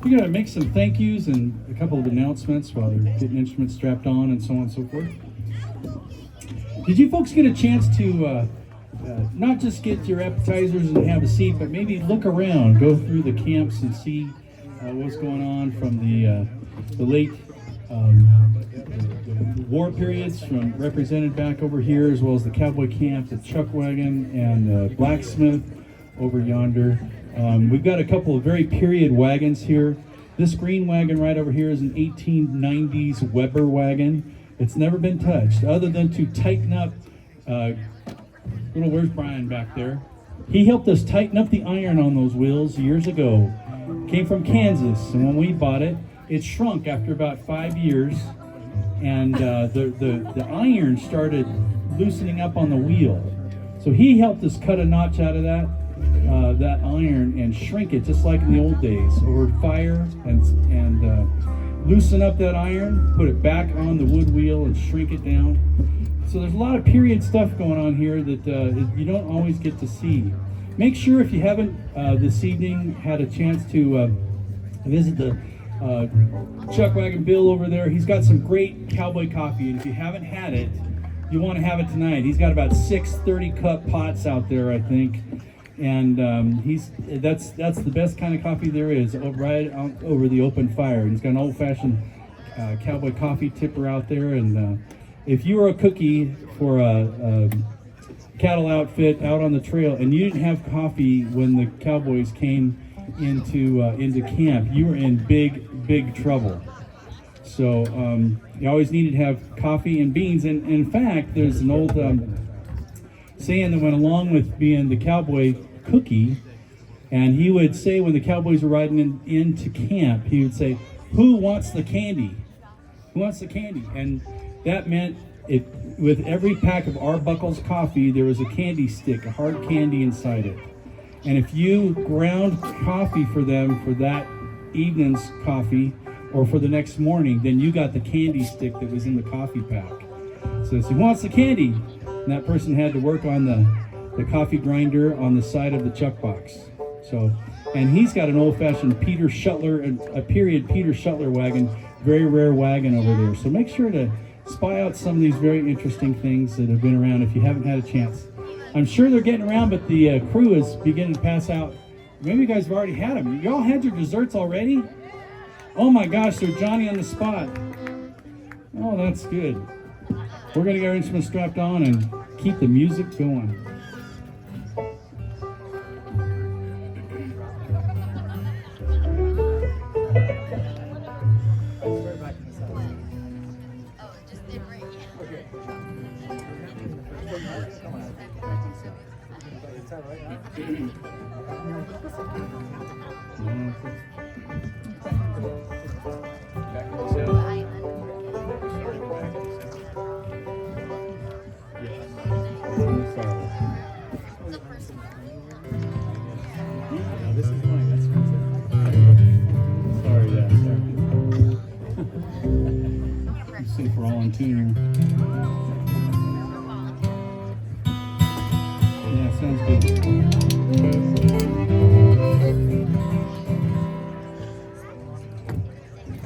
We're going to make some thank yous and a couple of announcements while they're getting instruments strapped on and so on and so forth. Did you folks get a chance to not just get your appetizers and have a seat, but maybe look around, go through the camps and see what's going on from the late the war periods, from represented back over here, as well as the Cowboy camp, the chuck wagon, and the blacksmith over yonder. We've got a couple of very period wagons here. This green wagon right over here is an 1890s Weber wagon. It's never been touched, other than to tighten up. Where's Brian back there? He helped us tighten up the iron on those wheels years ago. Came from Kansas, and when we bought it, it shrunk after about 5 years, and the iron started loosening up on the wheel. So he helped us cut a notch out of that iron and shrink it just like in the old days over fire, and loosen up that iron, put it back on the wood wheel and shrink it down. So there's a lot of period stuff going on here that you don't always get to see. Make sure, if you haven't this evening had a chance to visit the Chuck Wagon Bill over there, he's got some great Cowboy coffee, and if you haven't had it, you want to have it tonight. He's got about 6 30-cup pots out there, I think, and that's the best kind of coffee there is, right out over the open fire. And he's got an old-fashioned Cowboy coffee tipper out there, and if you were a cookie for a cattle outfit out on the trail and you didn't have coffee when the Cowboys came into camp, you were in big trouble. So you always needed to have coffee and beans. And in fact, there's an old saying that went along with being the Cowboy cookie. And he would say, when the Cowboys were riding into camp, he would say, "Who wants the candy? Who wants the candy?" And that meant with every pack of Arbuckle's coffee, there was a candy stick, a hard candy inside it. And if you ground coffee for them for that evening's coffee or for the next morning, then you got the candy stick that was in the coffee pack. So who wants the candy? And that person had to work on the coffee grinder on the side of the chuck box. So, and he's got an old-fashioned Peter Shuttler, a period Peter Shuttler wagon, very rare wagon over there. So make sure to spy out some of these very interesting things that have been around if you haven't had a chance. I'm sure they're getting around, but the crew is beginning to pass out. Maybe you guys have already had them. You all had your desserts already? Oh my gosh, they're Johnny on the spot. Oh, that's good. We're going to get our instruments strapped on and keep the music going. See if we're all in tune here. Yeah, sounds good.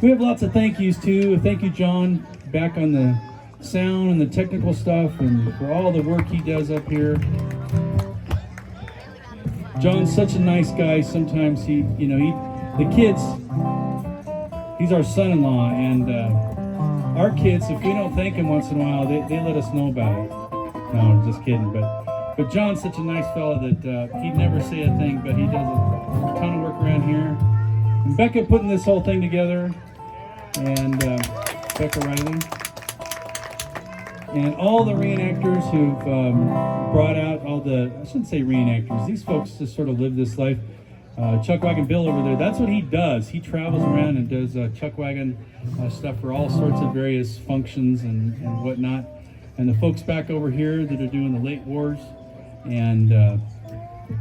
We have lots of thank yous too. Thank you, John, back on the sound and the technical stuff, and for all the work he does up here. John's such a nice guy. Sometimes the kids, he's our son-in-law, and our kids, if we don't thank him once in a while, they let us know about it. No, I'm just kidding. But John's such a nice fellow that he'd never say a thing, but he does a ton of work around here. And Becca putting this whole thing together, and Becca Riley. And all the reenactors who've brought out I shouldn't say reenactors, these folks just sort of live this life. Chuck Wagon Bill over there, that's what he does. He travels around and does Chuck Wagon stuff for all sorts of various functions and whatnot. And the folks back over here that are doing the late wars and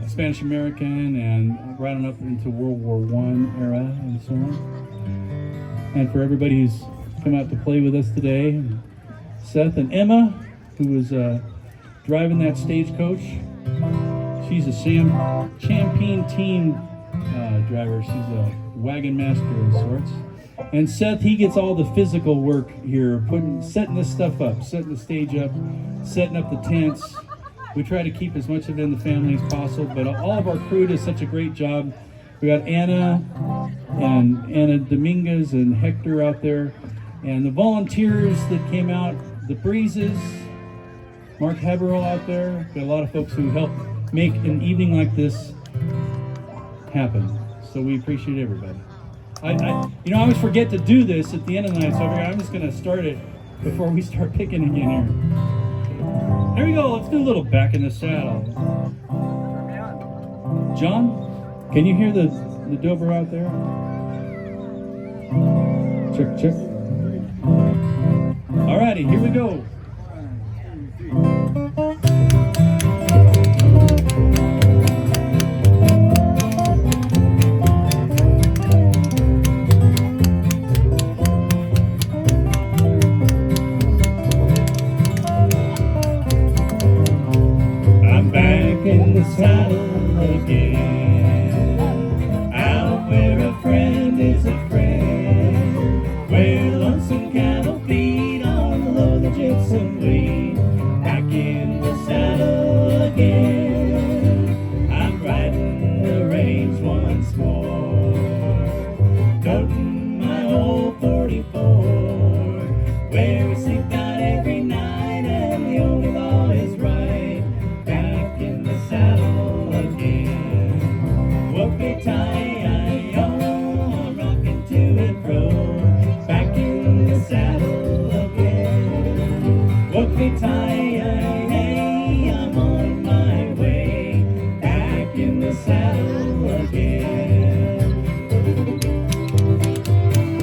Spanish American and right on up into World War I era and so on. And for everybody who's come out to play with us today, Seth and Emma, who was driving that stagecoach. She's a Champagne team driver. She's a wagon master of sorts. And Seth, he gets all the physical work here, setting this stuff up, setting the stage up, setting up the tents. We try to keep as much of it in the family as possible, but all of our crew does such a great job. We got Anna and Anna Dominguez and Hector out there, and the volunteers that came out, the Breezes, Mark Haberl out there. Got a lot of folks who help make an evening like this happen. So we appreciate everybody. I always forget to do this at the end of the night, so I'm just going to start it before we start picking again here. There we go. Let's do a little back in the saddle. John, can you hear the dobro out there? Check, check. Alrighty, here we go. I'm back in the saddle again, out where a friend is a friend, where lonesome cattle feed on below the gypsum weed. Back in the saddle again, I'm riding the range once more, toting my old 44, where we sleep out every night and the only law is right. Back in the saddle again, whoopie tie, I'm rocking to and fro. Back in the saddle again, whoopie tie, I'm on my way. Back in the saddle again.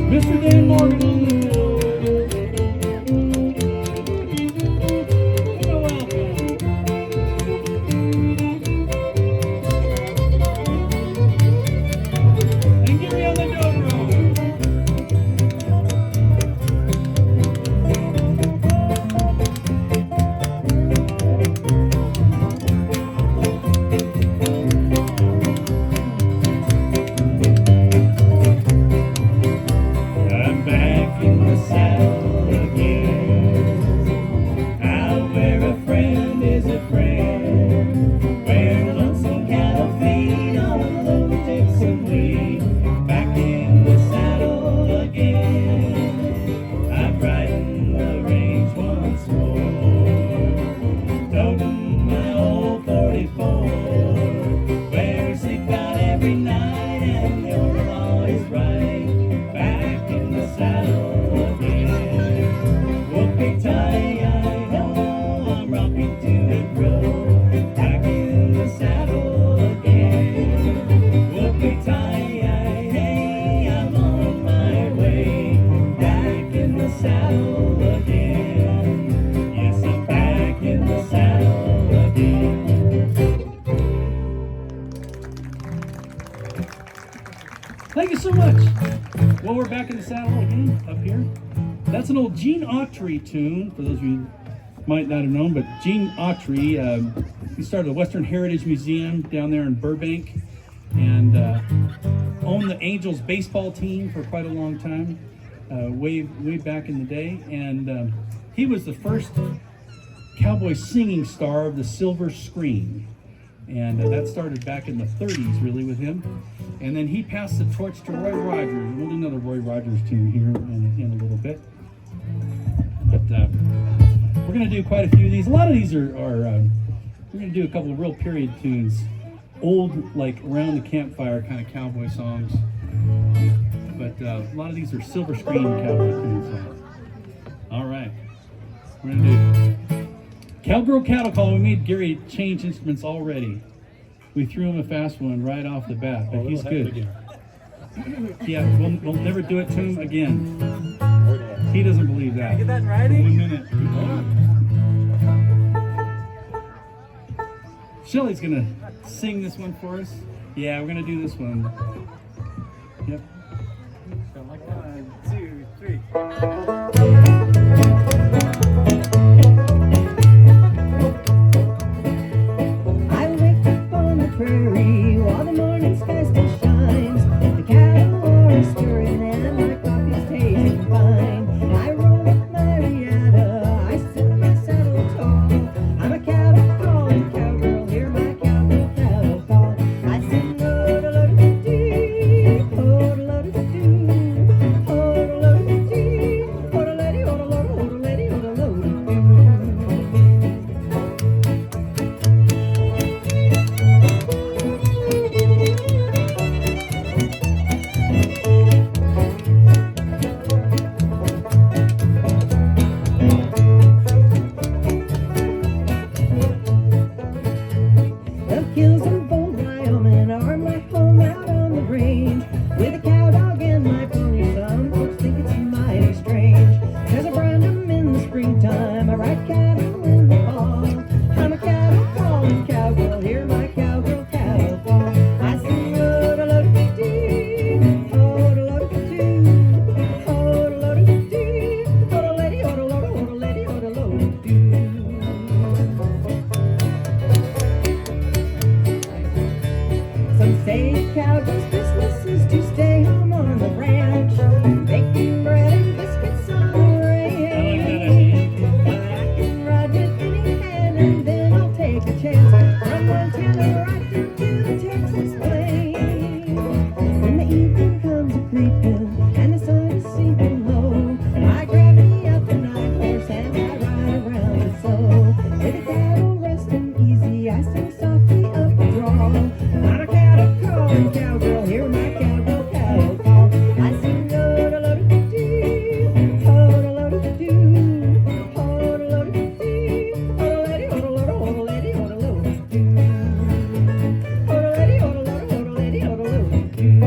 Mr. Dan Morgan. Thank you so much. Well, we're back in the saddle again up here. That's an old Gene Autry tune, for those of you who might not have known, but Gene Autry, he started the Western Heritage Museum down there in Burbank and owned the Angels baseball team for quite a long time, way back in the day. And he was the first Cowboy singing star of the silver screen. And that started back in the 30s, really, with him. And then he passed the torch to Roy Rogers. We'll do another Roy Rogers tune here in a little bit. But we're going to do quite a few of these. A lot of these are we're going to do a couple of real period tunes. Old, like, around the campfire kind of cowboy songs. But a lot of these are silver screen cowboy tunes. All right. We're going to do Cowgirl Cattle Call. We made Gary change instruments already. We threw him a fast one right off the bat, but he's good. Yeah, we'll never do it to him again. He doesn't believe that. Get that in writing? 1 minute. Shelly's gonna sing this one for us. Yeah, we're gonna do this one. Yep. 1, 2, 3. Prairie, while the morning sky still shines. with a cow dog and my pony. Some folks think it's mighty strange, 'cause I brand 'em in the springtime, I ride cattle in the fall. I'm a cattle calling cowgirl, hear my cowgirl cattle call. I sing oh-da-lo-da-dee, oh-da-lo-da-doo, oh-da-lo-da-dee, oh-da-lady, oh-da-lo-da, oh-da-lady, oh-da-lo-da-doo. Some say cowgirls' business is to stay home on the ranch, baking bread and biscuits on the range. But I can ride with any hand and then I'll take a chance from Montana right through to the Texas plain. When the evening comes a-creeping and the sun is sinking low, I grab me up a night horse and I ride around the sow. With the cattle resting easy, I sing softly up the draw. Not a cattle calling cowgirl, hear my cowgirl cattle call. I sing oh-da-lo-da-dee, oh-da-lo-da-doo, oh-da-lo-da-dee, oh-da-lady, oh-da-lo-da, oh-da-lady, oh-da-lo-da-doo. Oh-da-lady, oh-da-lo-da, oh-da-lady, oh-da-lo-da-doo.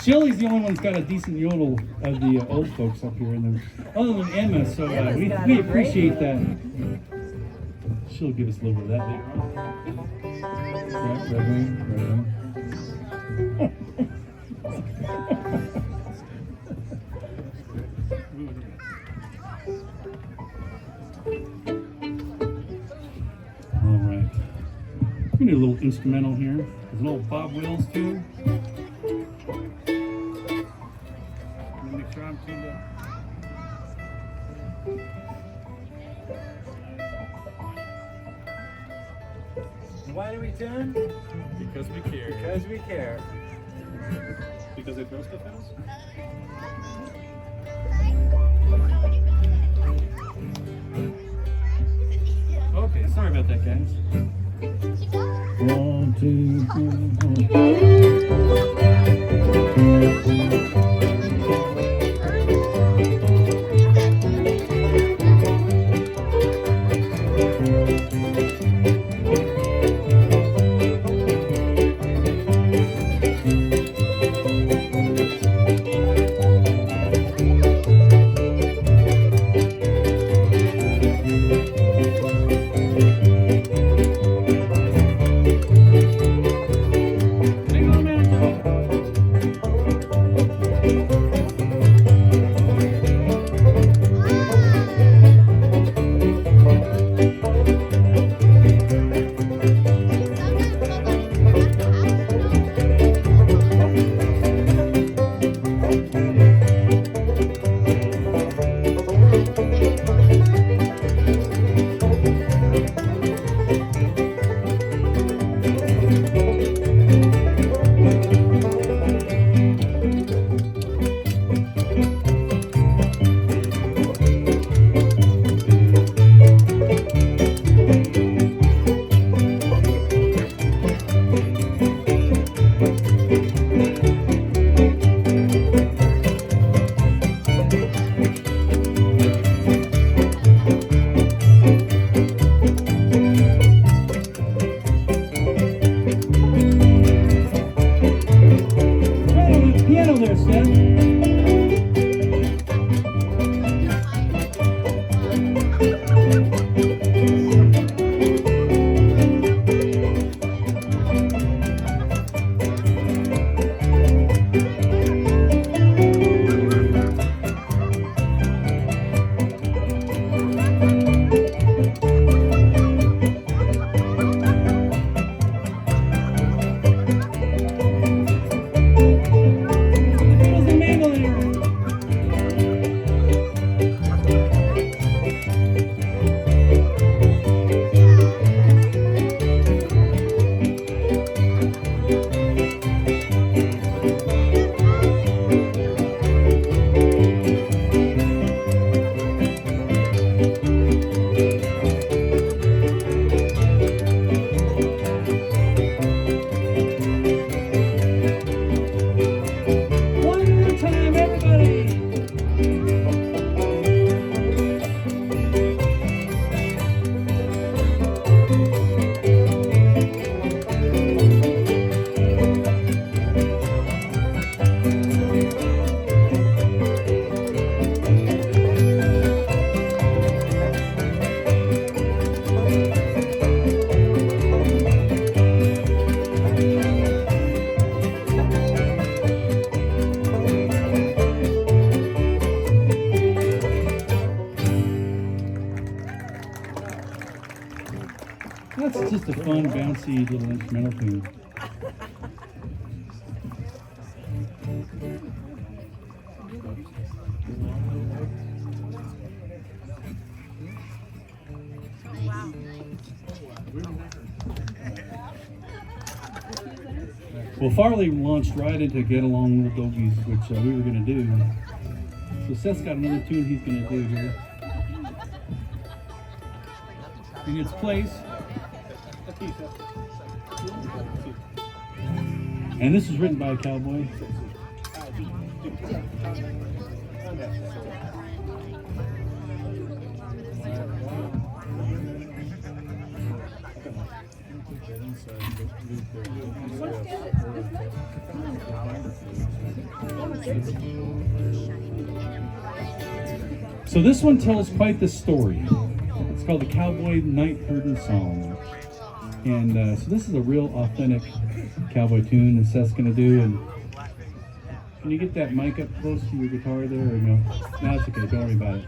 Shelly's the only one that's got a decent yodel of the old folks up here, and other than Emma, so Emma's we got we a great appreciate that. She'll give us a little bit of that later on. Yeah, Red Wing, Red Wing. All right, we're gonna do a little instrumental here. There's an old Bob Wills tune. Make sure I'm tuned up. Why do we tune? Because we care. Because we care. Because they throw stuff at us? Okay, sorry about that, guys. 1, 2, 3, 4. That's just a fun, bouncy little instrumental tune. Well, Farley launched right into Get Along Little Dogies, which we were going to do. So Seth's got another tune he's going to do here. In its place. And this is written by a Cowboy. So this one tells quite the story. It's called the Cowboy Night Herding Song. And so this is a real authentic cowboy tune that Seth's going to do. And can you get that mic up close to your guitar there or no? No, it's okay. Don't worry about it.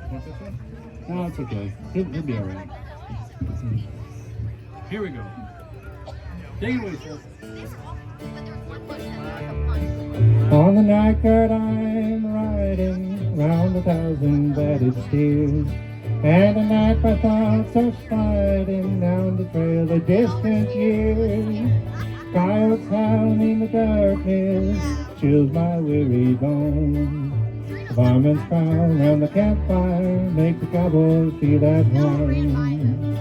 No, it's okay. He'll be all right. Here we go. Take it away, Seth. On the night that I'm riding round 1,000 bedded steers, and at night my thoughts are sliding down the trail of distant years. Coyotes howling in the darkness chills my weary bones. The varmints prowl round the campfire make the cowboys feel at home.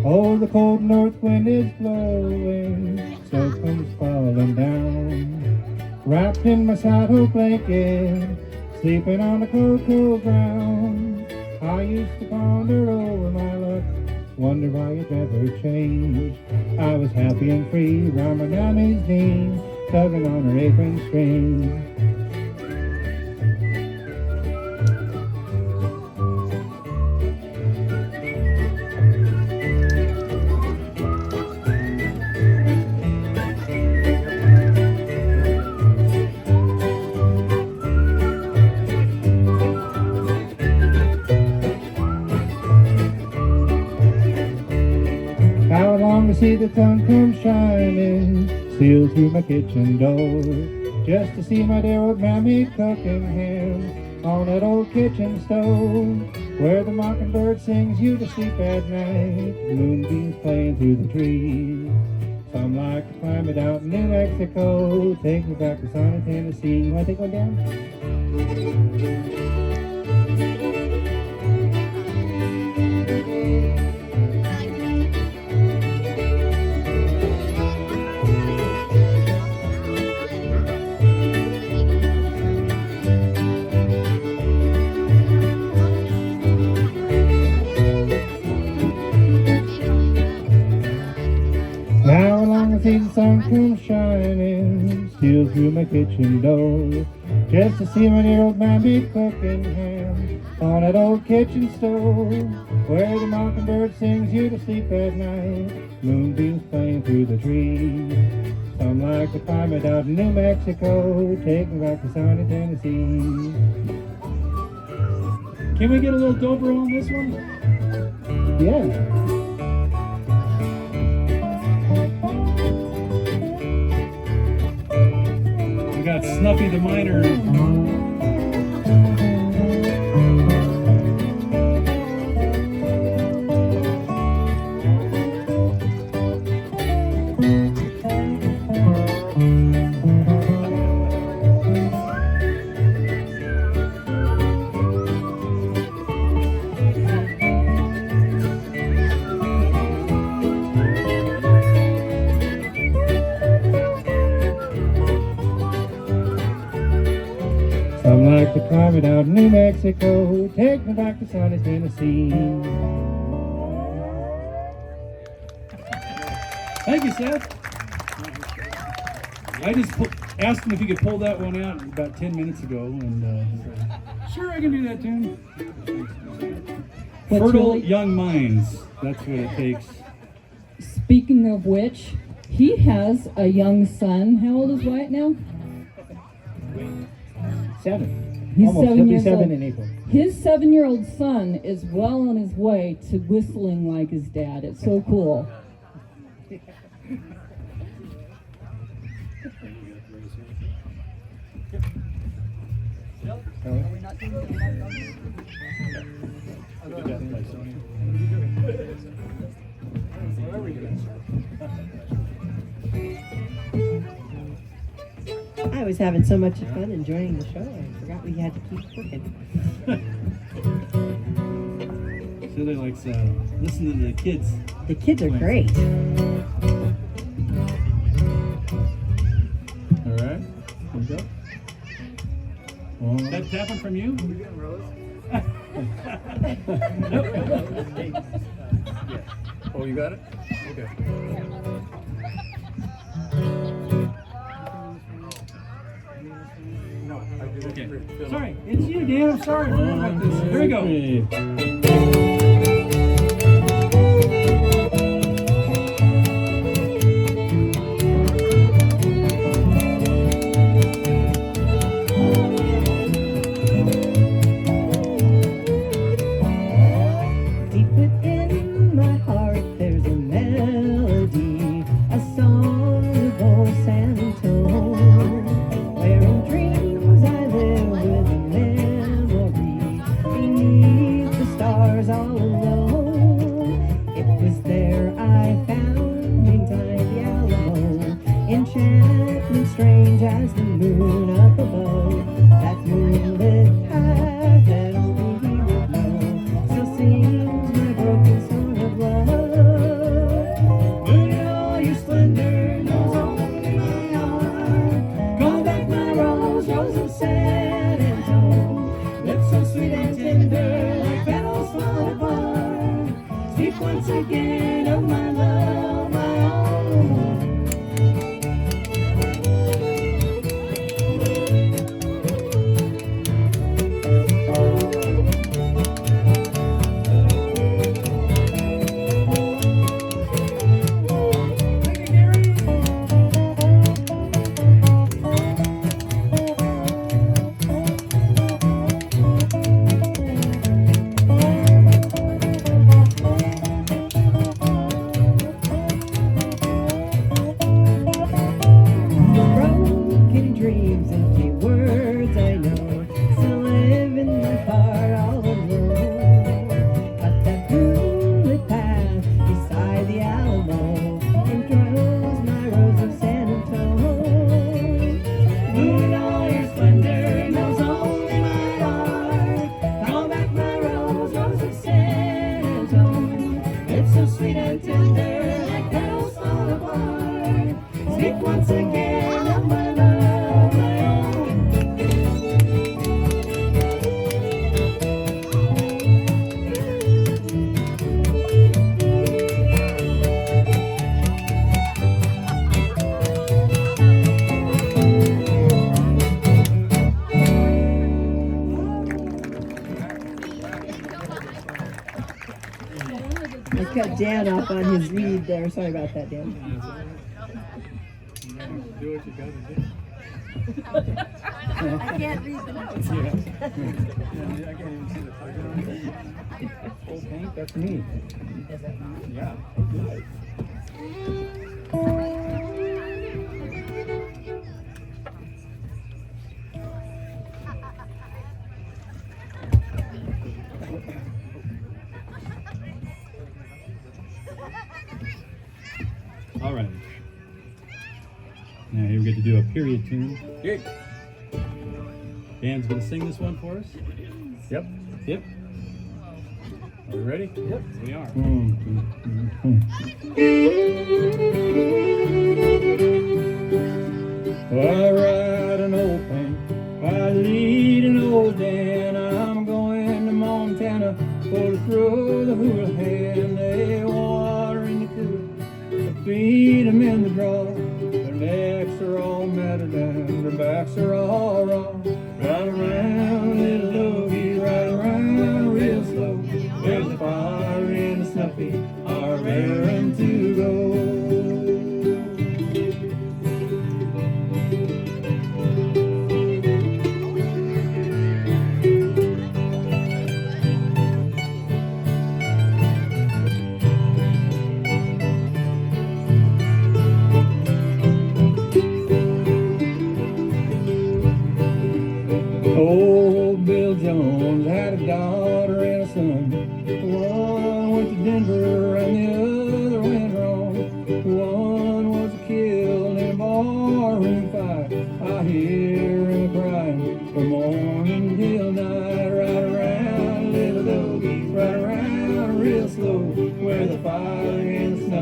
Oh, the cold north wind is blowing, snow comes falling down. Wrapped in my saddle blanket, sleeping on the cold, cold ground. I used to ponder over my luck, wonder why it never changed. I was happy and free, round my mammy's knee, tugging on her apron string. See the sun come shining, steal through my kitchen door, just to see my dear old mammy cooking ham on that old kitchen stove, where the mockingbird sings you to sleep at night, moonbeams playing through the trees. Some like to climb it out in New Mexico, take me back to sunny Tennessee. You want to take one down? See the sun come shining, steal through my kitchen door, just to see my dear old mammy cooking ham on that old kitchen stove, where the mockingbird sings you to sleep at night, moonbeams playing through the trees. Some like to climb it out in New Mexico, take me back to sunny Tennessee. Can we get a little dobro on this one? Yeah. Got Snuffy the Miner. Some like to climb it out in New Mexico, take me back to sunny Tennessee. Thank you, Seth. I just asked him if he could pull that one out about 10 minutes ago, and sure, I can do that tune. Fertile really, young minds, that's what it takes. speaking of which, he has a young son. How old is Wyatt now? 7. He's Almost. 7 He'll be years 7 old. in April. His 7-year-old son is well on his way to whistling like his dad. It's so cool. I was having so much fun enjoying the show. I forgot we had to keep working. Shirley likes listening to the kids. The kids are great. All right, here we go. That tapping from you? We getting Rose? Oh, you got it? Okay. No, I did it. Okay. Sorry, it's you, Dan. I'm sorry. I forgot about this. Here we go. Deep within my heart there's a melody, a song of old San Antonio, where in dreams I live with a memory, beneath the stars all alone. It was there I found in time the Alamo, enchantment strange as the moon up above, that moonlit path that only he would know, still sings my broken song of love. Moon in all your splendor knows only my heart, call back my rose, rose of San Antone, lips so sweet and tender like petals fall apart, speak once again of my love, my own. Broken dreams and few words I know still live in my heart all alone. But that moonlit path beside the Alamo enclosed my rose of San Antone. Moon in all your splendor knows only my heart. Call back my rose, rose of San Antone. It's so sweet and tender like petals fall apart. Speak once again of my love, my own. I cut Dan off on his lead there. Sorry about that, Dan. Do what you gotta do. I can't read the notes. Yeah, I can't even see the title. Full paint, that's me. Yeah. All right. Now here we get to do a period tune. Yay. Dan's gonna sing this one for us. Yep. Yep. Are we ready? Yep. We are. I ride an old paint, I lead an old Dan. I'm going to Montana for to throw the hula hand. They water in the cooler, they feed 'em in the draw. Their necks are all matted down, their backs are all raw. Ride around, little doggy, ride around real slow. There's a fire in the snuffy, are raring to go.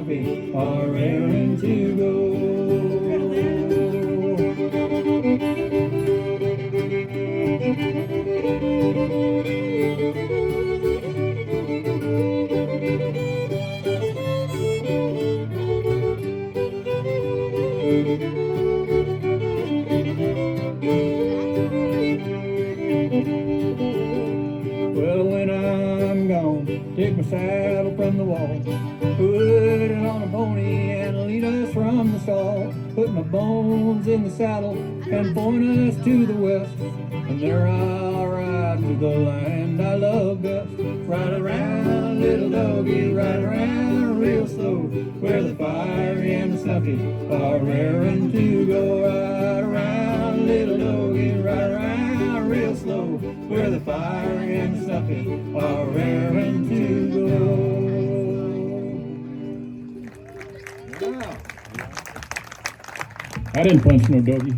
snuffy are raring to go. Well, when I'm gone, take my saddle from the wall, put it on a pony and lead us from the stall. Put my bones in the saddle and point us to the west, and there I'll ride to the land I love best. Ride around, little doggy, ride around real slow, where the fiery and the snuffy are raring to go. Ride around, little doggy, ride around real slow, where the fiery and the snuffy are raring to go. Wow. I didn't punch no doggy.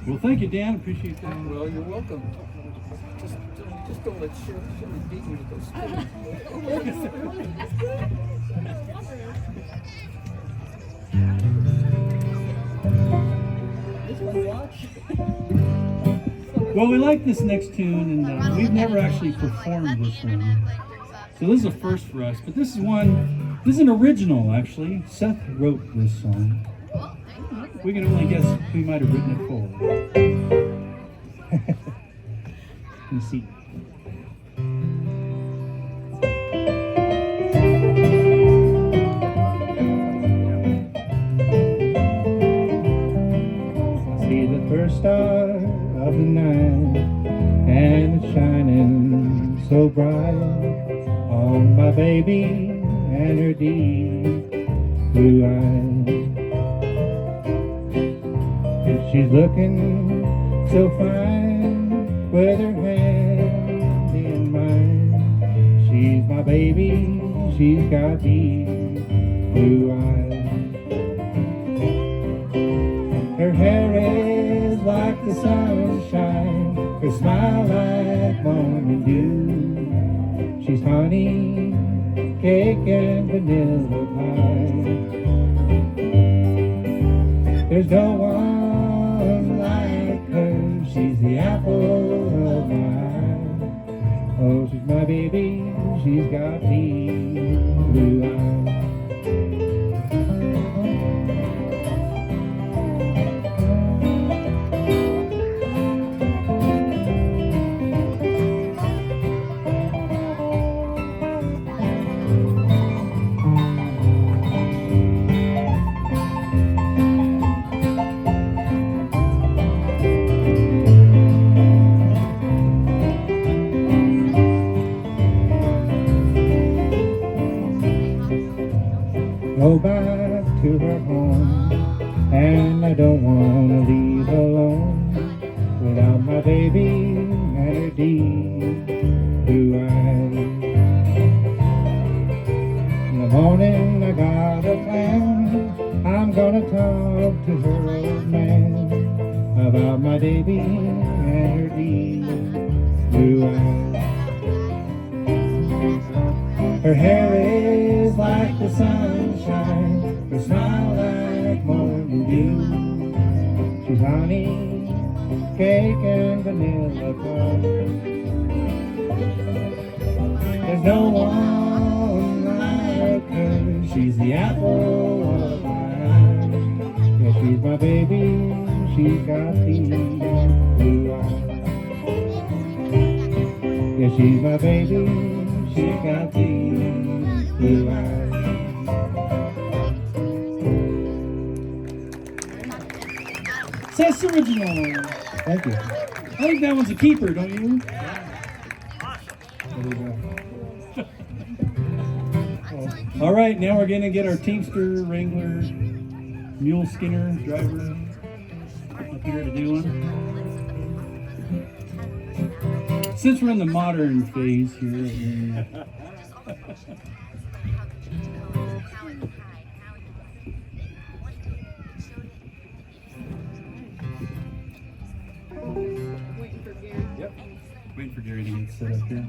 Well, thank you, Dan. Appreciate that. Well, you're welcome. Just don't let Shirley beat you with those Well, we like this next tune, and we've never actually performed this one. So this is a first for us, but this is an original, actually. Seth wrote this song. We can only guess who might have written it for. Let me see. See the first star of the night, and it's shining so bright on my baby and her deep blue eyes. And she's looking so fine with her hand in mine. She's my baby, she's got deep blue eyes. Her hair is like the sunshine, her smile like morning dew. She's honey, cake, and vanilla pie. There's no one like her, she's the apple of my eye. Oh, she's my baby, she's got deep blue eyes. Go back to her home, and I don't want to leave alone without my baby and her deep blue eyes. In the morning I got a plan, I'm gonna talk to her old man about my baby and her deep blue eyes. Her hair is like the sunshine, her smile like morning dew. She's honey, cake, and vanilla pie. There's no one like her, she's the apple of my eye. Yeah, she's my baby, she's got deep blue eyes. Yeah, she's my baby, she's got deep blue eyes. Seth's original. Thank you. I think that one's a keeper, don't you? All right, now we're gonna get our Teamster, Wrangler, Mule Skinner driver up here to do one. Since we're in the modern phase here, for Gary to get set up here.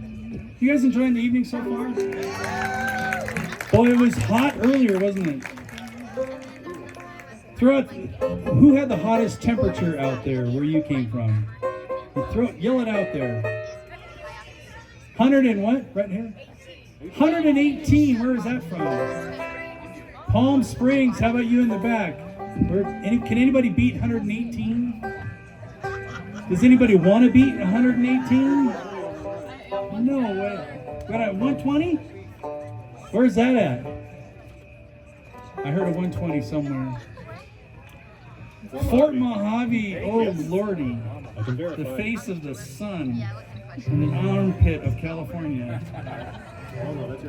You guys enjoying the evening so far? Boy, it was hot earlier, wasn't it? Who had the hottest temperature out there where you came from? Yell it out there. 100 and what? Right here? 118. Where is that from? Palm Springs. How about you in the back? Can anybody beat 118? Does anybody want to beat 118? No way. Got a 120? Where's that at? I heard a 120 somewhere. Fort Mojave. Oh, Lordy. The face of the sun in the armpit of California.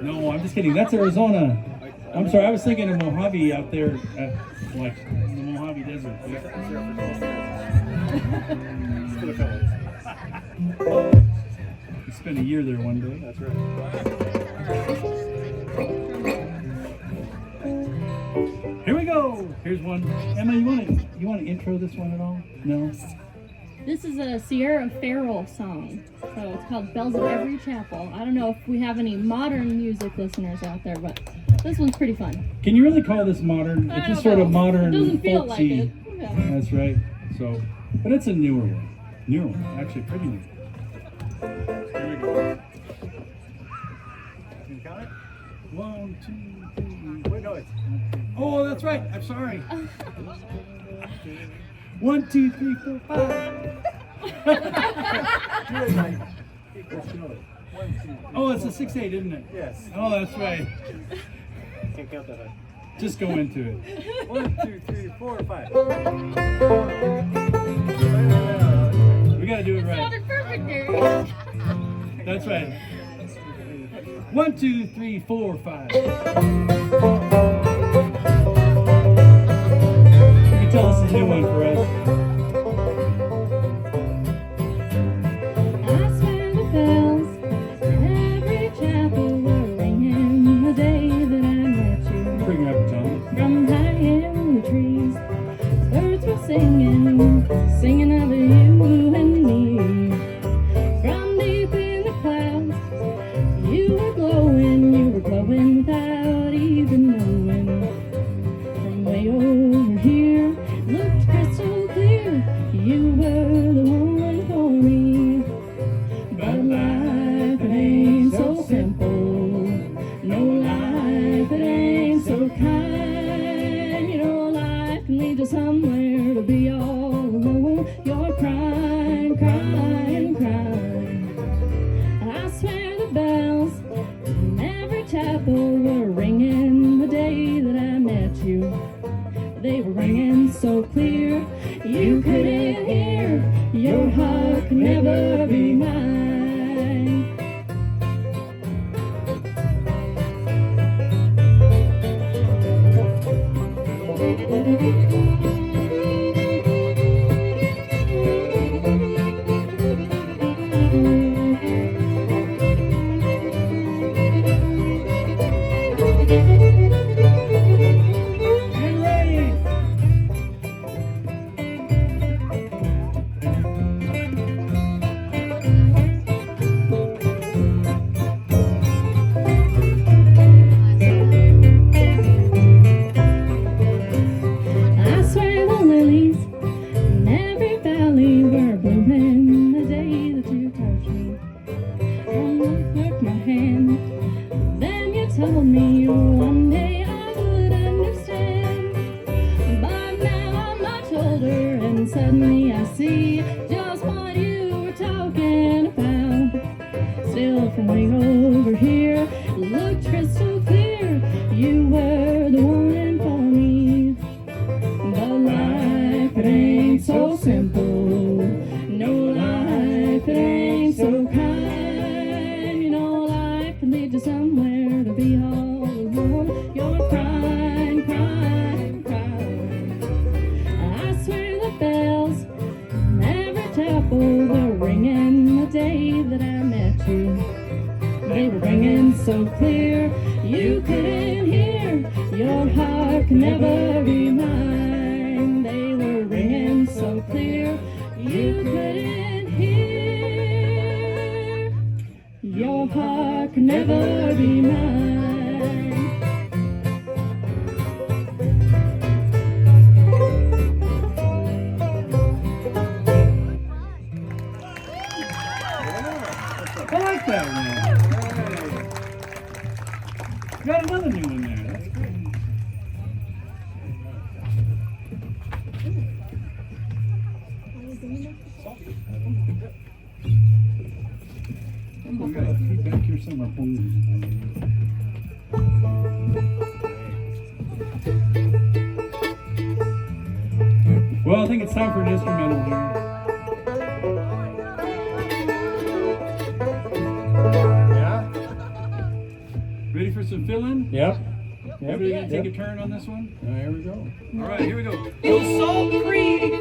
No, I'm just kidding. That's Arizona. I'm sorry, I was thinking of Mojave out there at, like, the Mojave Desert. You spent a year there one day. That's right. Here we go. Here's one. Emma, you want to intro this one at all? No? This is a Sierra Farrell song, so it's called Bells of Every Chapel. I don't know if we have any modern music listeners out there, but this one's pretty fun. Can you really call this modern? It's just sort of modern, It doesn't feel folksy. like it. Yeah. That's right. So, but it's a newer one. Actually pretty new. Here we go. Can you count it? 1, 2, 3. Wait, no, it's... Oh, that's right. I'm sorry. 1, 2, 3, 4, 5. Oh, it's a 6/8, isn't it? Yes. Oh, that's right. Can't count that high. Just go into it. 1, 2, 3, 4, 5. We gotta do it right. Sounded perfect, Gary. That's right. 1, 2, 3, 4, 5. You can tell us a new one for us. I swear the bells in every chapel were ringing the day that I met you. Bring her up, John. From high in the trees, birds were singing of you and me. From deep in the clouds, you were glowing without even knowing. From way over here, looked crystal clear, you were the one for me. But life, it ain't so simple. No, life, it ain't so kind. You know, life can lead you somewhere to be all alone. You're crying, crying, crying. I swear the bells in every chapel were ringing the day that I met you. They were ringing so clear, you couldn't hear. Your heart could never be mine. And ready. I swear the lilies in every valley were blooming the day that you touched me. And you took my hand, then you told me one day I would understand. But now I'm much older and suddenly I see just what you were talking about. Still from way over here, looked crystal clear, you were the one for me. But life, it ain't so simple. No, life, it ain't so kind. You know, life can lead you somewhere to be all alone. You're crying, crying, crying. I swear the bells in every chapel were ringing the day that I met you. They were ringing so clear, you couldn't hear. Your heart could never be mine. They were ringing so clear, you couldn't hear. Your heart can never be mine. I like that one. Got another new one there. That's great. We got a feed back here somewhere. Well, I think it's time for an instrumental here. Ready for some fill-in? Yep. Everybody gonna take a turn on this one? Here we go. All right, here we go. Go Salt Creek!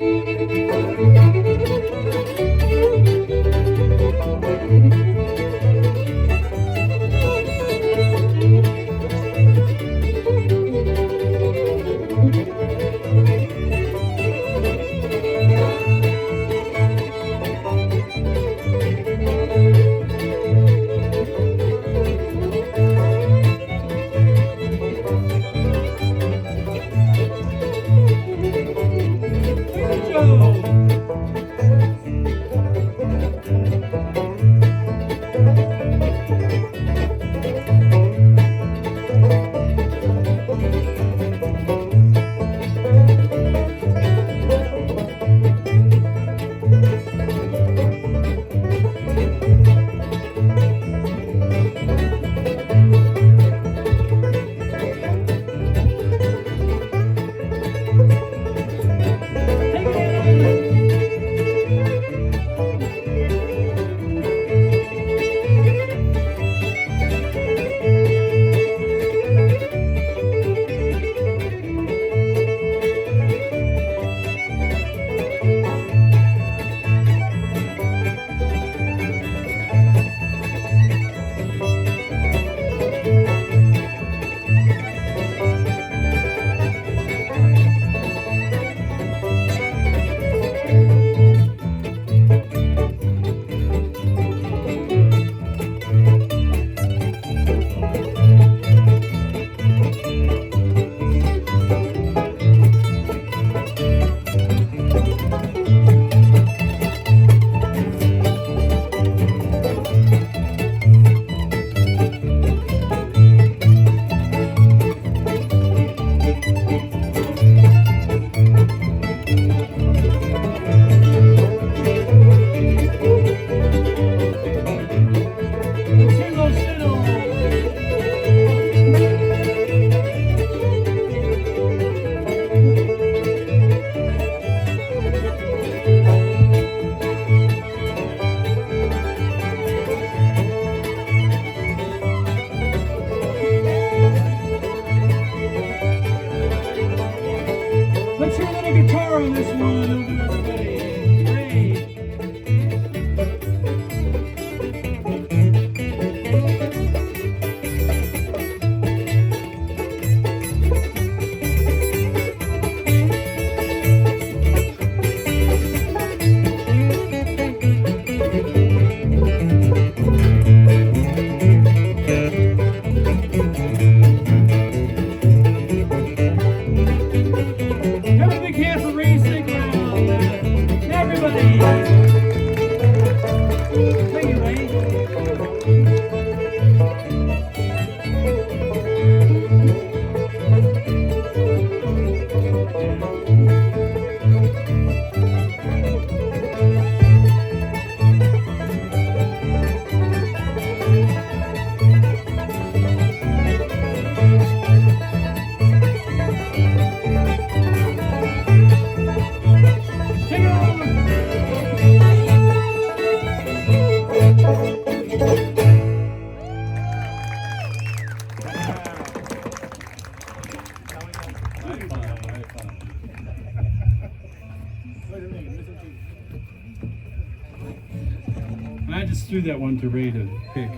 I just threw that one to Ray to pick.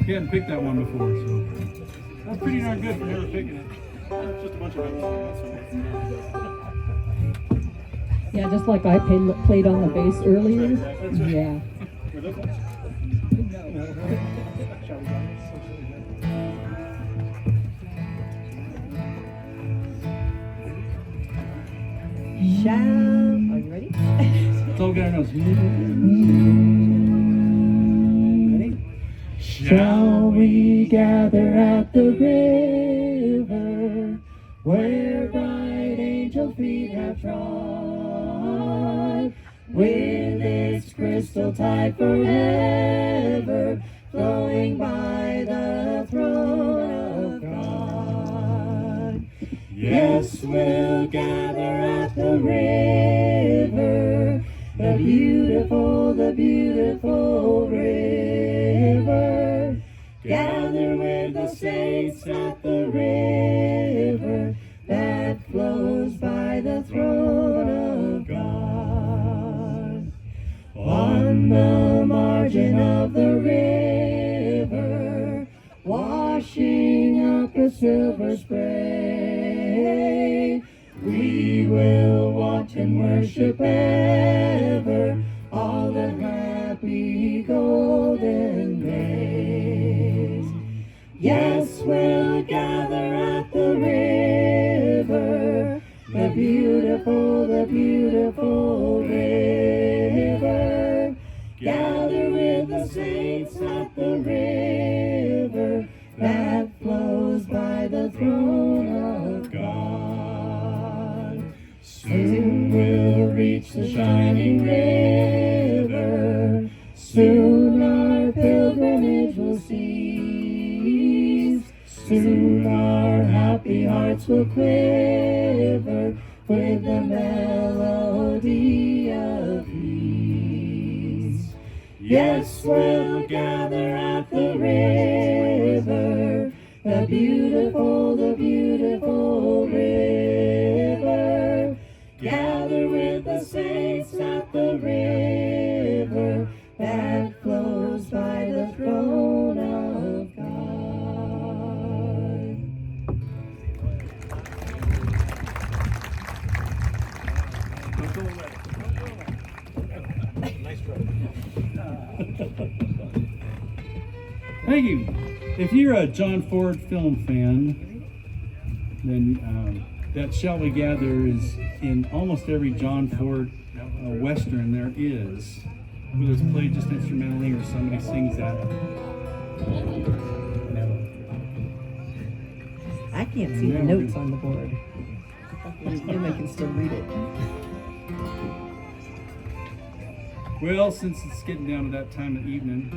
He hadn't picked that one before, so that's pretty darn good for never picking it. Just a bunch of Yeah, just like I played on the bass earlier. That's right. Yeah. Were those ones? No. Shall, are you ready? It's all got our nose. Ready? Shall we gather at the river where bright angel feet have trod, with its crystal tide forever flowing by the throne of God? Yes, we'll gather at the river, the beautiful river. Gather with the saints at the river that flows by the throne of God. On the margin of the river, washing up a silver spray, we will watch and worship ever all the happy golden days. Yes, we'll gather at the river, the beautiful river. Gather with the saints at the river that flows by the throne of God. Soon we'll reach the shining river, soon our pilgrimage will cease, soon our happy hearts will quiver with the melody of peace. Yes, we'll gather at the river, the beautiful river. Gather with the saints at the river that flows by the throne of God. Nice try. Thank you. If you're a John Ford film fan, then that Shall We Gather is in almost every John Ford Western there is. Whether it's played just instrumentally or somebody sings that. I can't see the notes on the board. Maybe I can still read it. Well, since it's getting down to that time of evening,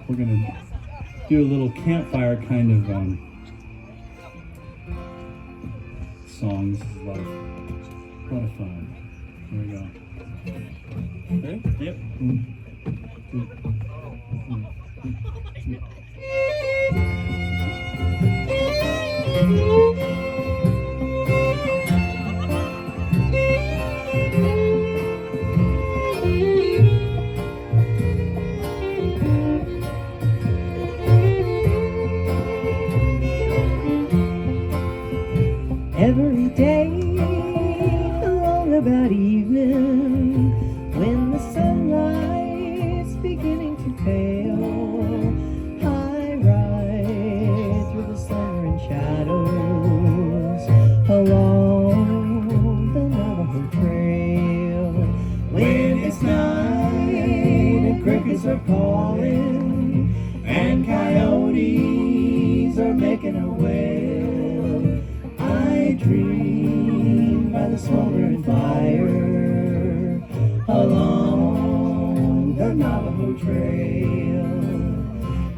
we're going to do a little campfire kind of song. This is a lot of fun. Here we go. Ready? Yep. Every day along about evening, when the sunlight's beginning to pale, I ride through the summer and shadows along the Navajo Trail. When it's night and crickets are calling and coyotes are making a wail, I dream by the smoldering fire along the Navajo Trail.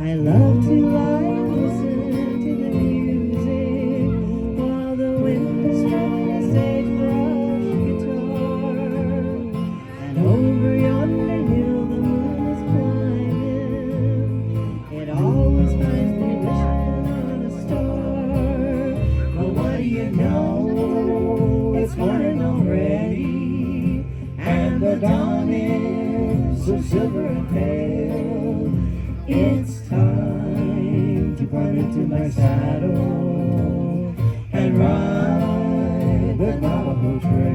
I love to lie and listen to the music while the wind is strumming a sagebrush guitar. And over yonder hill the moon is climbing. It always finds me wishing on a star. But what do you know? It's morning already, and the dawn is so silver and pale. It's time to climb into my saddle and ride the Navajo Trail.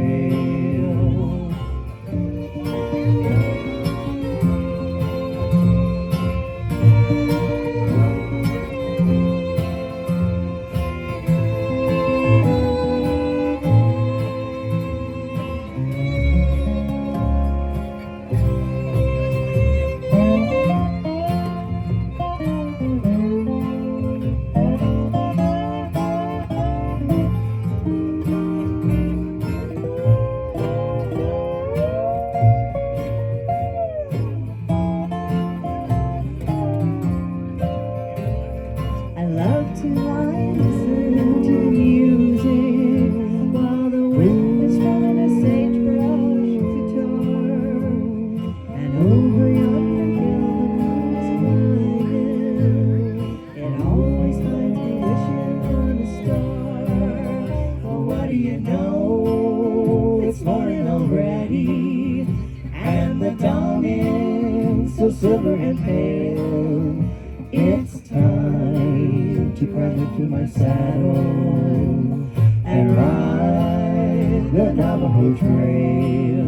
love to lie and listen to music while the wind is from a sagebrush guitar. And over yonder hill the moon's blinded. It always finds me wishing on a star. Well, what do you know? It's morning already, and the dawn is so silver and pale. It's time to climb into my saddle and ride the Navajo Trail,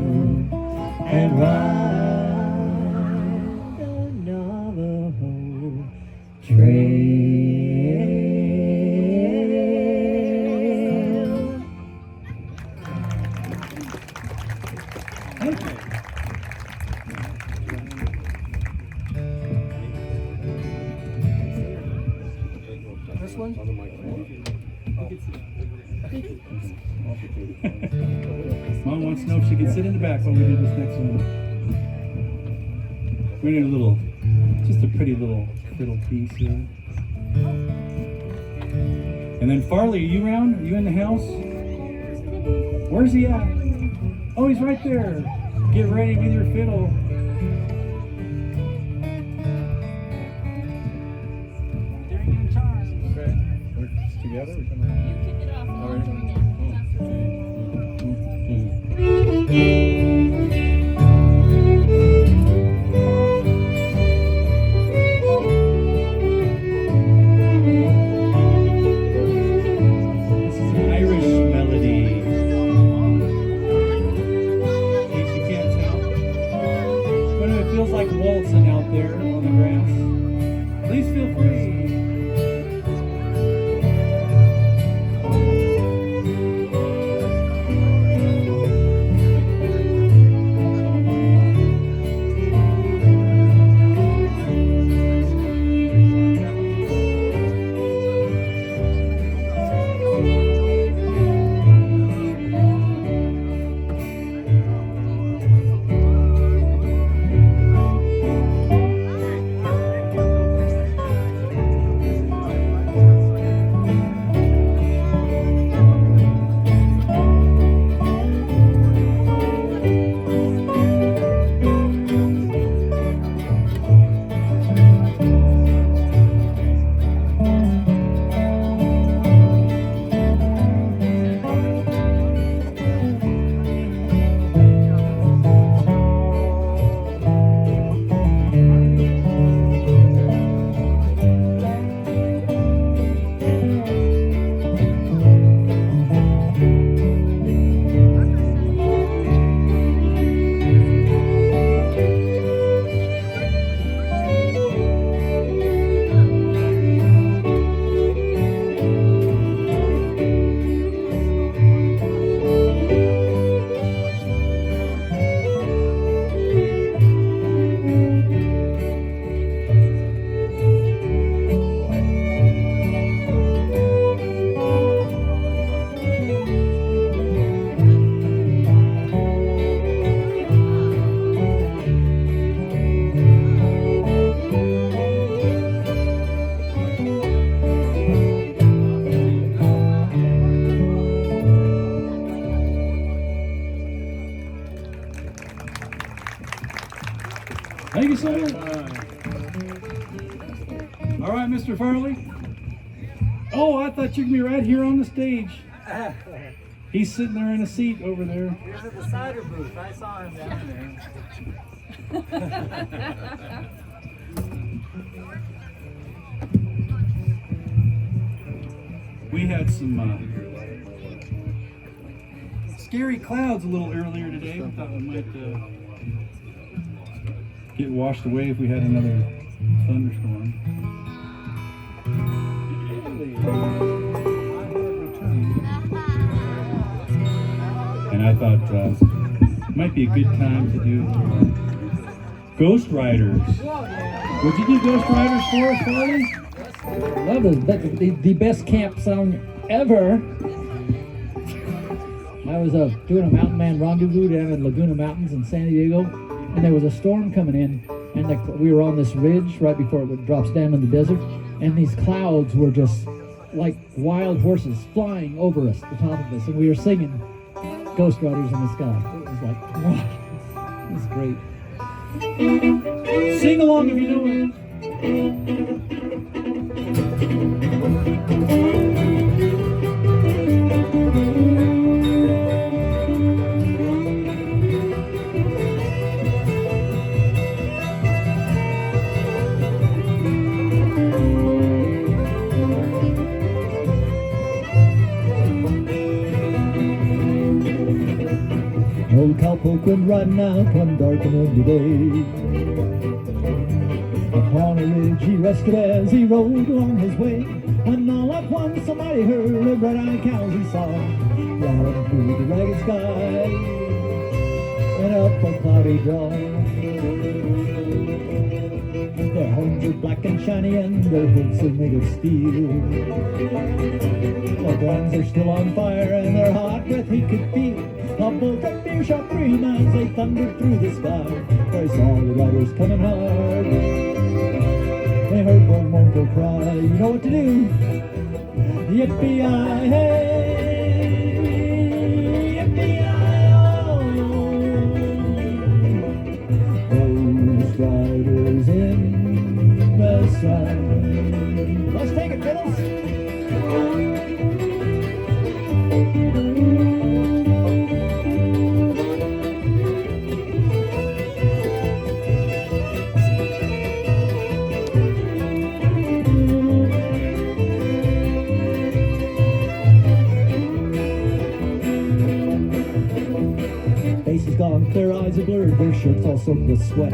and ride the Navajo Trail. This one? Mom wants to know if she can sit in the back while we do this next one. We're doing a little, just a pretty little piece here. And then Farley, are you around? Are you in the house? Where's he at? Oh, he's right there. Get ready with your fiddle. Okay. We're together? We're coming. You kick it off and I'll join you. This is an Irish melody. In case you can't tell. But it feels like waltzing out there on the grass. Please feel free. Thank you, sir. All right, Mr. Farley. Oh, I thought you'd be right here on the stage. He's sitting there in a seat over there. He was at the cider booth. I saw him down there. We had some scary clouds a little earlier today. We thought we might get washed away if we had another thunderstorm. And I thought it might be a good time to do Ghost Riders. Would you do Ghost Riders for us, Farley? Love the best camp song ever. I was doing a mountain man rendezvous down in Laguna Mountains in San Diego, and there was a storm coming in, and we were on this ridge right before it drops down in the desert, and these clouds were just like wild horses flying over us, the top of us, and we were singing Ghost Riders in the Sky. It was like, wow, it was great. Sing along if you know it. Old cowpoke went riding out one dark and windy day. Upon a ridge he rested as he rode along his way, when all at once somebody heard a bright-eyed cows he saw flying through the ragged sky and up a cloudy draw. Their horns are black and shiny and their hooves are made of steel. Their brands are still on fire and their hot breath he could feel. A bolt of fear shot 3 miles, they thundered through the sky. They saw the riders coming hard. They heard one mournful cry. You know what to do? Yippee-yi-hey, yippee-yi-oh. Those riders in the sun. Let's take it, fiddles. Faces gone, their eyes are blurred, their shirts all soaked with sweat.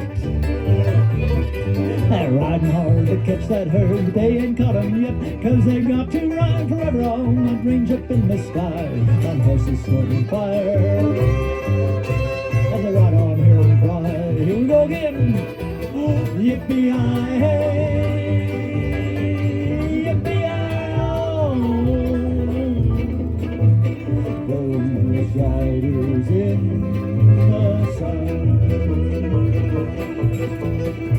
They're riding hard to catch that herd, but they ain't caught 'em yet, 'cause they got to ride forever on that range up in the sky, on horses snorting fire. As they ride on, hear 'em cry, here we go again, yippee-yi-hey, yippee-yi-oh. Those riders in the sun.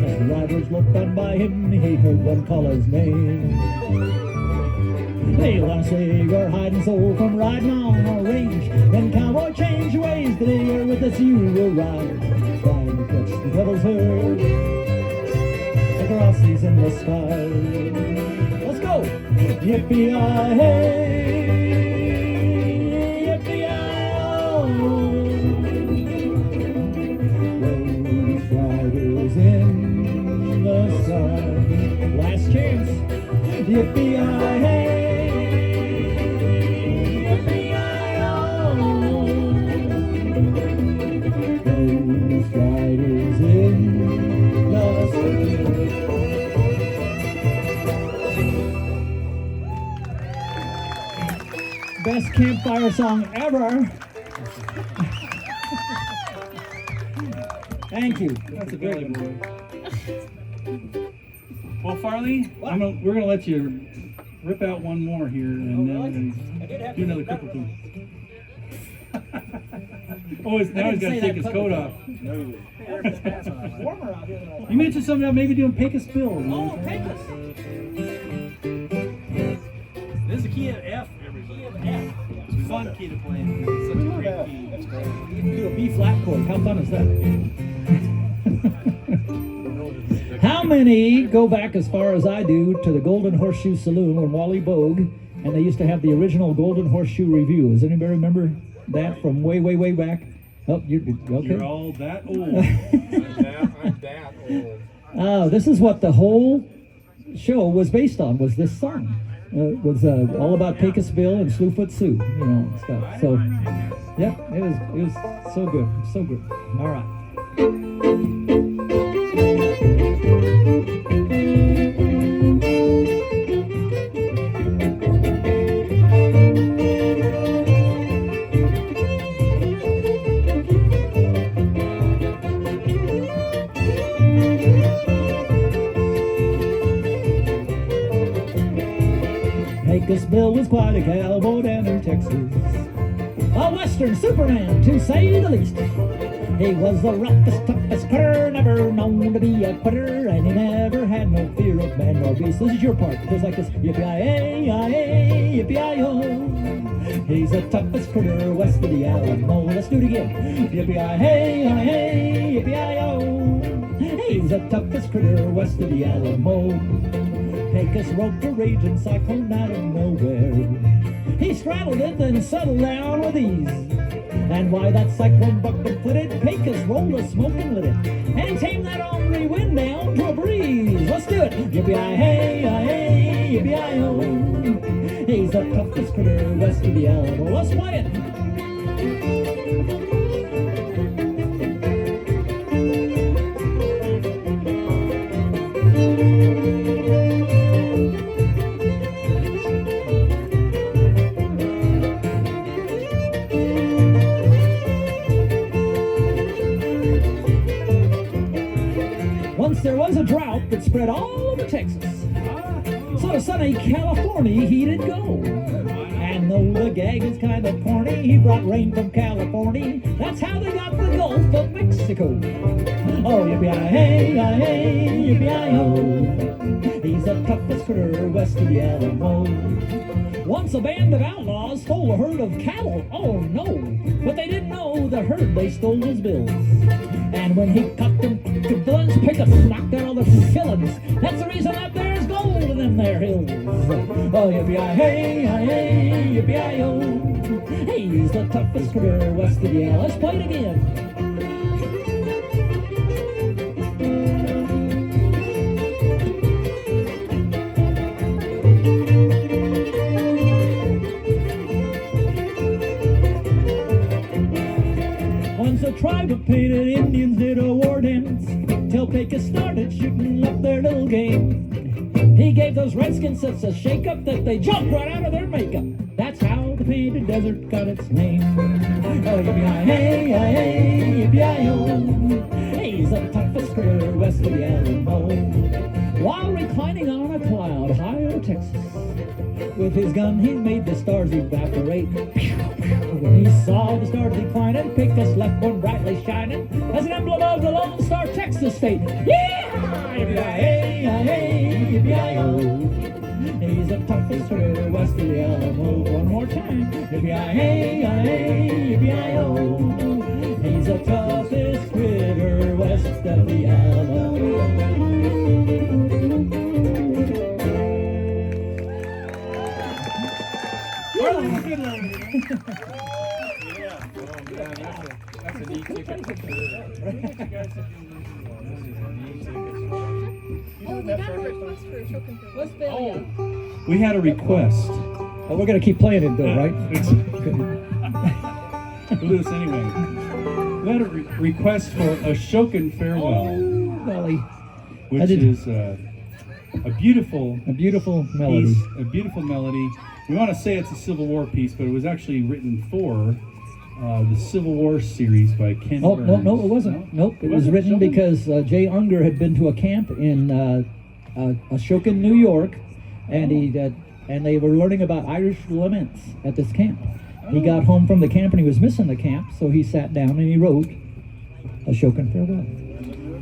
As the riders looked down by him, he heard one call his name. They want to save your hide and soul from riding on a range. Then cowboy, change your ways, today with us you will ride, trying to catch the devil's herd across these endless skies. Let's go! Yippee-yi-hey, yippee-yi-oh. Those riders in the sun. Last chance. Yippee-yi-hey, yippee-yi-oh. Those riders in the sun. Best campfire song ever. Thank you. That's a good one. Well, Farley, we're gonna let you rip out one more here, and then we're gonna do another couple too. Oh, now he's got to take his coat off. Warmer out here than I You mentioned something about maybe doing Pecos Bill. Oh, Pecos. This is a key of F. Key of F. It's a fun key to play. It's such a great key. That's great. You can do a B flat chord. How fun is that? How many go back as far as I do to the Golden Horseshoe Saloon when Wally Bogue, and they used to have the original Golden Horseshoe Review? Does anybody remember that from way, way, way back? Oh, you're okay. You're all that old. I'm that old. Oh, this is what the whole show was based on, was this song. It was all about Pecos Bill and Slewfoot Sue, you know, and stuff. So, yep, it was so good, so good. All right. Pecos Bill was quite a cowboy down in Texas, a western superman to say the least. He was the roughest, toughest critter, never known to be a quitter, and he never had no no fear of man nor beast. This is your part. It goes like this. Yippee-yi-yi, yippee-yi-yo. He's the toughest critter west of the Alamo. Let's do it again. Yippee-yi-yi, yippee-yi-yo. He's the toughest critter west of the Alamo. Pecos rode the raging cyclone out of nowhere. He straddled it, then settled down with ease. And why that cyclone bucked and footed, Pecos rolled a smoke and lit it. And he tamed that ornery wind down to a breeze. Let's do it. Yippee-yi-hey, yippee-yi-oh. He's the toughest critter west of the Alamo. Let's play it. Once there was a drought that spread all over Texas. So to sunny California he did go. And though the gag is kind of corny, he brought rain from California. That's how they got the Gulf of Mexico. Oh, yippee-yi-hey, yippee-yi-oh. He's the toughest critter west of the Alamo. Once a band of outlaws stole a herd of cattle. Oh no, but they didn't know the herd they stole was Bill's. And when he caught them villains, Pecos knocked out all the fillins. That's the reason that there's gold in them there hills. Oh, yippee-yi-hey, yippee-yi-oh. He's the toughest critter west of the Alamo. Let's play it again. A tribe of painted Indians did a war dance till Pecos started shooting up their little game. He gave those redskins such a shake-up that they jumped right out of their makeup. That's how the painted desert got its name. Oh, yippee-yi-hey, yippee-yi-oh. He's the toughest critter west of the Alamo. While reclining on a cloud high over Texas, with his gun he made the stars evaporate. When he saw the stars declining, Pecos left one brightly shining as an emblem of the Lone Star Texas state. Yeah! Yippee-yi-hey, yippee-yi-oh. He's the toughest critter west of the Alamo. One more time. Yippee-yi-hey, yippee-yi-oh. He's the toughest critter west of the Alamo. That's a neat ticket for sure. We had a request. Oh, we're going to keep playing it though, right? We'll do this anyway. We had a request for a Shokin Farewell, Golly. which is a beautiful melody. piece, a beautiful melody. We want to say it's a Civil War piece, but it was actually written for the Civil War series by Ken Oh, Burns. no, it wasn't. No? Nope, it was written because Jay Unger had been to a camp in Ashokan, New York, and and they were learning about Irish laments at this camp. He got home from the camp and he was missing the camp, so he sat down and he wrote Ashokan Farewell.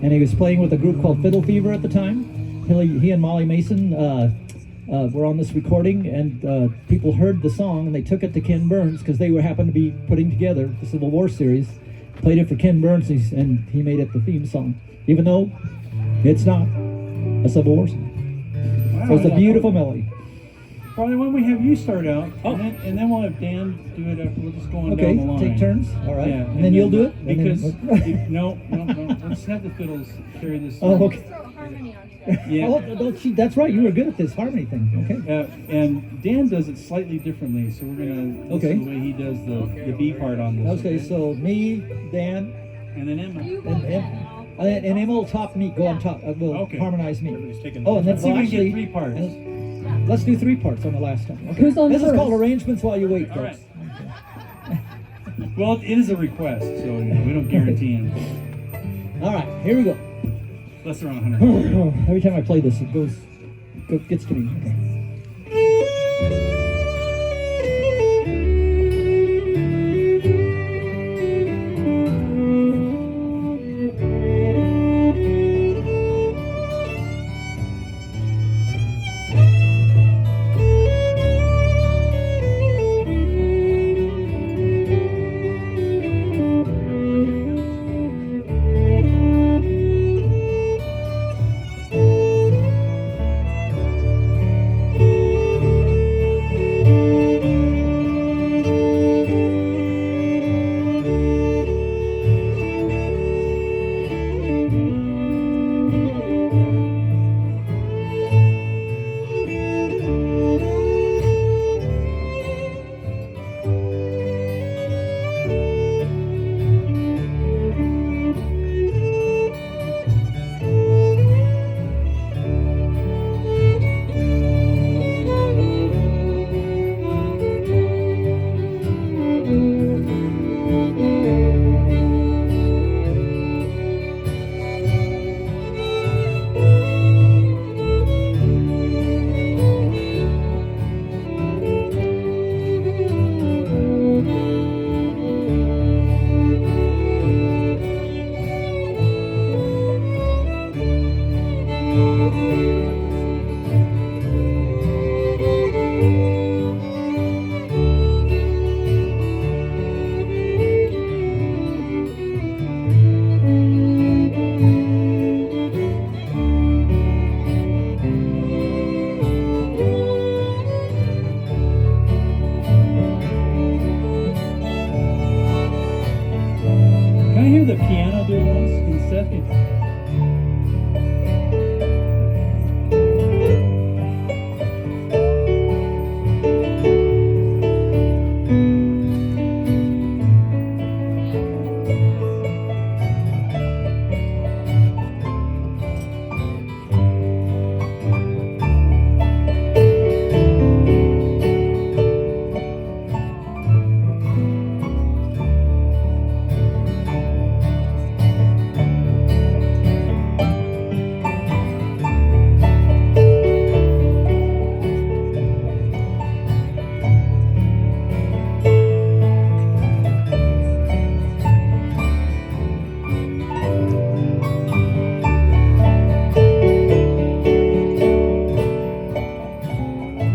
And he was playing with a group called Fiddle Fever at the time. He and Molly Mason were on this recording, and people heard the song and they took it to Ken Burns because they happened to be putting together the Civil War series. Played it for Ken Burns and he made it the theme song, even though it's not a Civil War song. Wow, So it's a beautiful melody. Probably when we have you start out, and then we'll have Dan do it after. We'll just go on Okay, down the line. take turns. All right, Yeah, and then you'll do it. And Because then, no. Let's have the fiddles carry this. oh, song. okay. Yeah. Oh, that's right. You were good at this harmony thing. Okay. And Dan does it slightly differently, so we're gonna listen Okay. to the way he does the B part on this. Okay. So me, Dan, And then Emma. and Emma will top me. Go on top. Will Okay. harmonize me. taking Oh, and then Let's see if we can actually, get 3 parts. let's do 3 parts on the last time. Okay. Who's on This is first? called arrangements while you wait, All right. folks. Well, it is a request, so we don't guarantee anything. All right. Here we go. Less than 100. Every time I play this, it gets to me. Okay. seconds.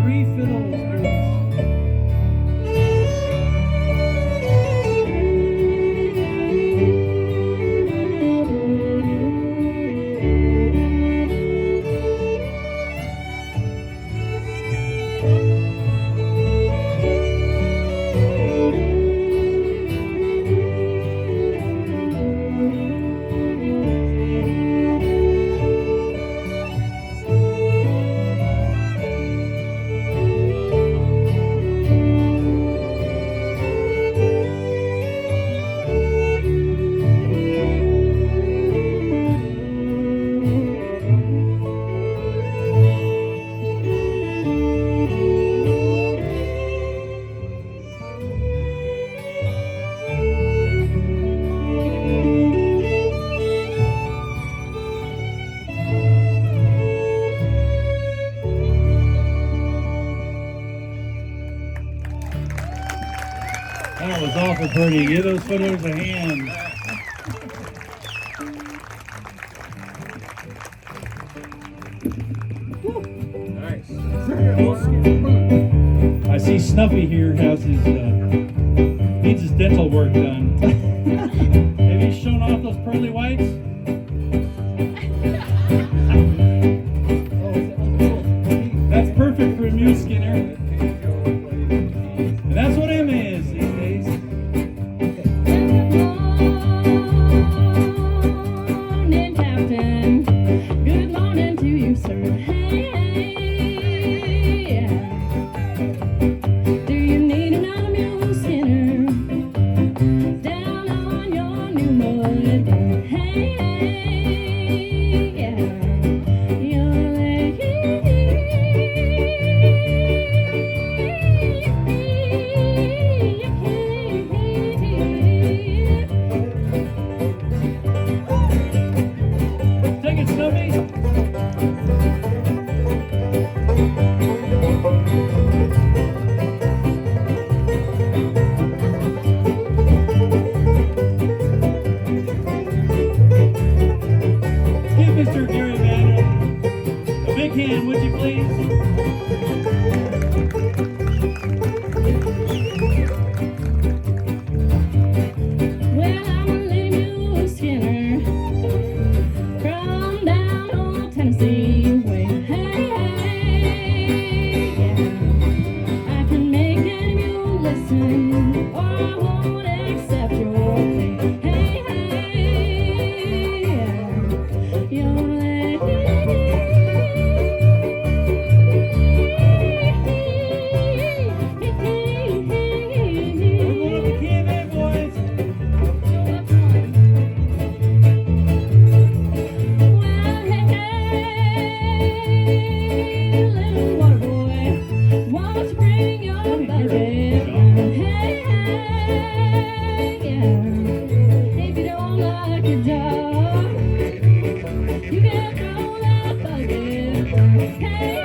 Three fiddles, Rios. That was awful pretty. Give those fiddlers a hand. I see Snuffy here has his needs his dental work done. Have you shown off those pearly whites? That's perfect for a mule skinner. And that's what Emma is these days. Morning, Captain. Good morning to you, sir. Hey, yeah. Do you need another mule skinner? Down on your new mud. Hey, yeah. You're Take it, Snuffy. Give Mr. Gerrymander a big hand, would you please? Well, I'm a little mule skinner from down on Tennessee way. Hey, yeah. I can make any mule listen, or I won't accept your plea. Hey, yeah. You're One of the Can-Am boys. Well, hey, little water boy, won't you bring your baby? Hey, yeah. If you don't like your job, you can throw that bucket. Hey,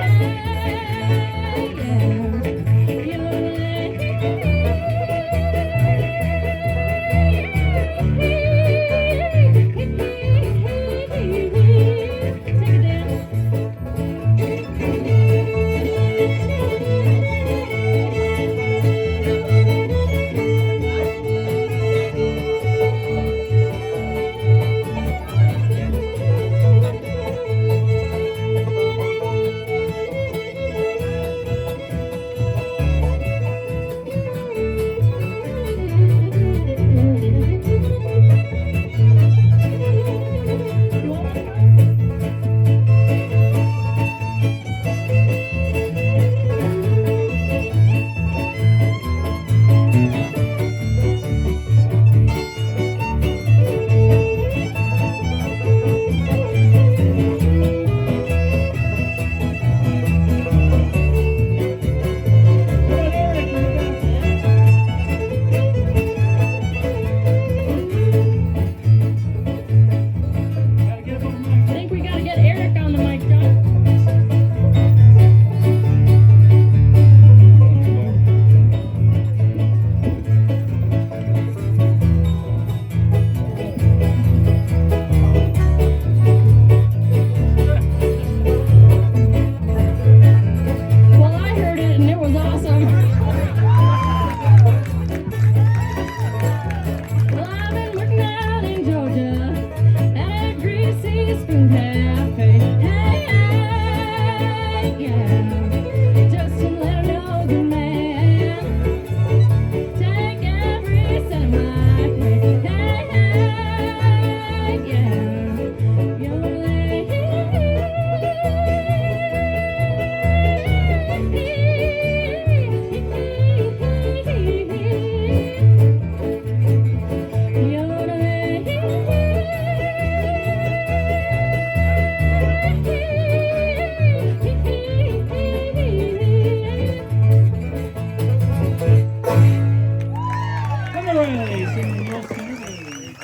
Riley singing Mule Skinner Blues.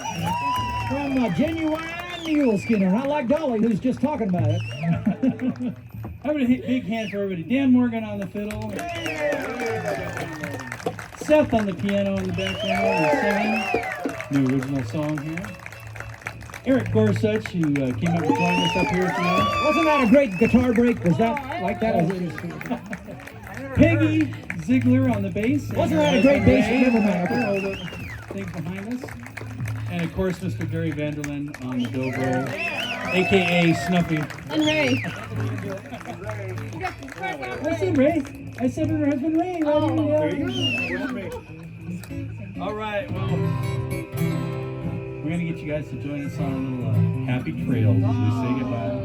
From Genuine Mule Skinner. I like Dolly, who's just talking about it. Having a big hand for everybody. Dan Morgan on the fiddle. Seth on the piano in the background and singing. New original song here. Eric Gorsuch, who came up and joined us up here today. Wasn't that a great guitar break? Was that like that? Peggy Ziegler on the bass. Wasn't that a great bass? Never mind. All the things behind us. And of course, Mr. Gary Vanderlyn on the dobro, aka Snuffy. And Ray. I said Ray. I said her husband Ray. There you go. All right, well, we're gonna get you guys to join us on a little happy trails as we say goodbye.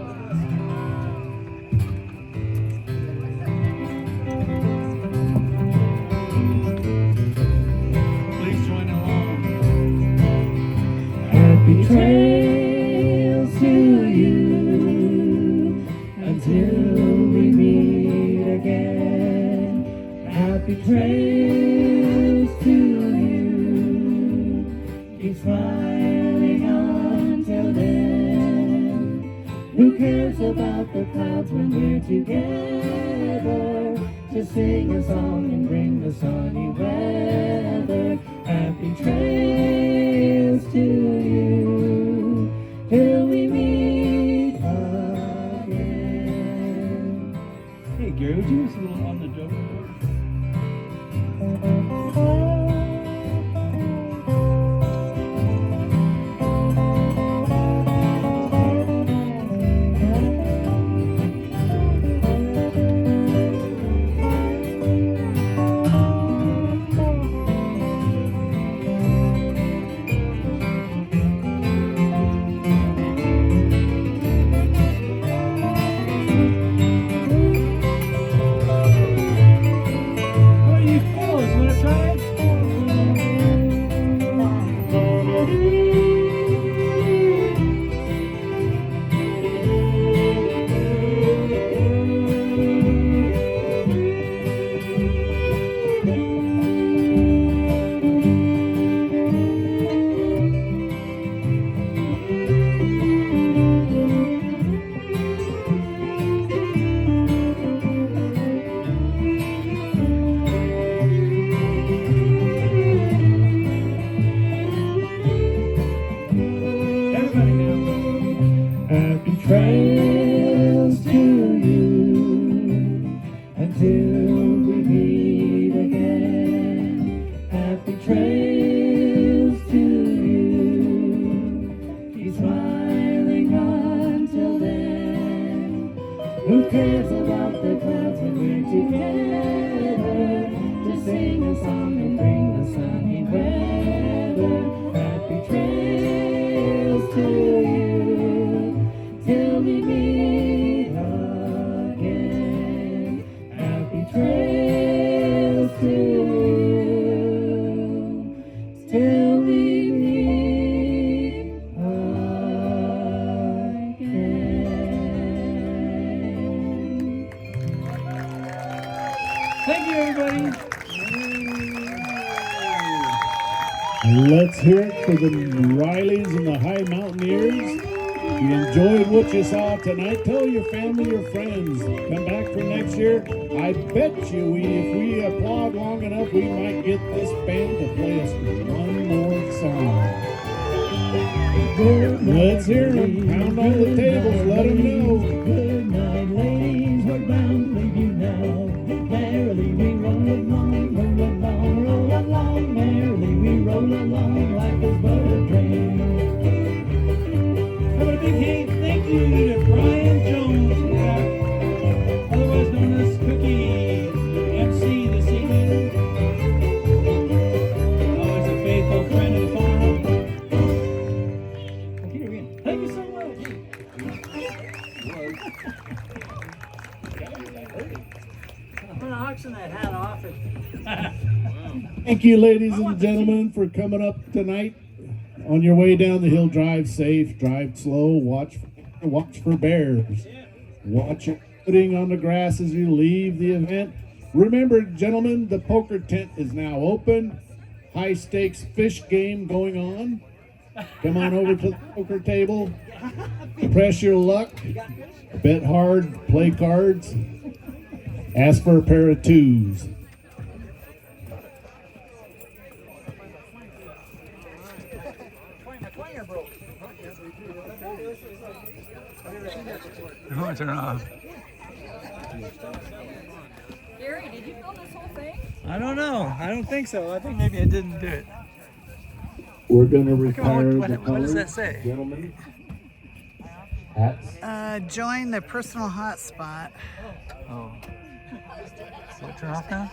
Please join along. Happy trails to you until we meet again. Happy trails to you. Keep smiling until then. Who cares about the clouds when we're together? Just sing a song and bring the sunny weather. Happy trails to you till we meet again. Hey Gary, would you do us a little on the dobro? Trails to you until we meet again. Happy trails to you. Keep smiling until then. Who cares about the clouds when we're together? Just sing a song and bring the sunny weather. Happy trails to you. Till we meet again. Happy trails to you. Till we meet again. Thank you, everybody. Let's hear it for the Rileys and the High Mountaineers. You enjoyed what you saw tonight. Tell your family, your friends. Come back for next year. I bet you if we applaud long enough, we might get this band to play us one more song. Let's hear them. Pound on the tables. Let them know. Good night, ladies. We're bound to leave you now. Merrily we roll along, roll along, roll along. Merrily we roll along like a butter train. Have a big hand. Thank you to Brian Jones, otherwise known as Cookie, MC this evening. Always a faithful friend of the farm. Thank you so much. I'm gonna auction that hat off. Thank you, ladies and gentlemen, for coming up tonight. On your way down the hill, drive safe, drive slow, watch for bears. Watch your footing on the grass as you leave the event. Remember, gentlemen, the poker tent is now open. high stakes fish game going on. Come on over to the poker table. Press your luck. Bet hard. Play cards. Ask for a pair of twos. Oh, turn off. Gary, did you film this whole thing? I don't know. I don't think so. I think maybe I didn't do it. We're going to Come on, retire the what does that colors, say? gentlemen. Hats. Join the personal hotspot. Oh. So turn off now?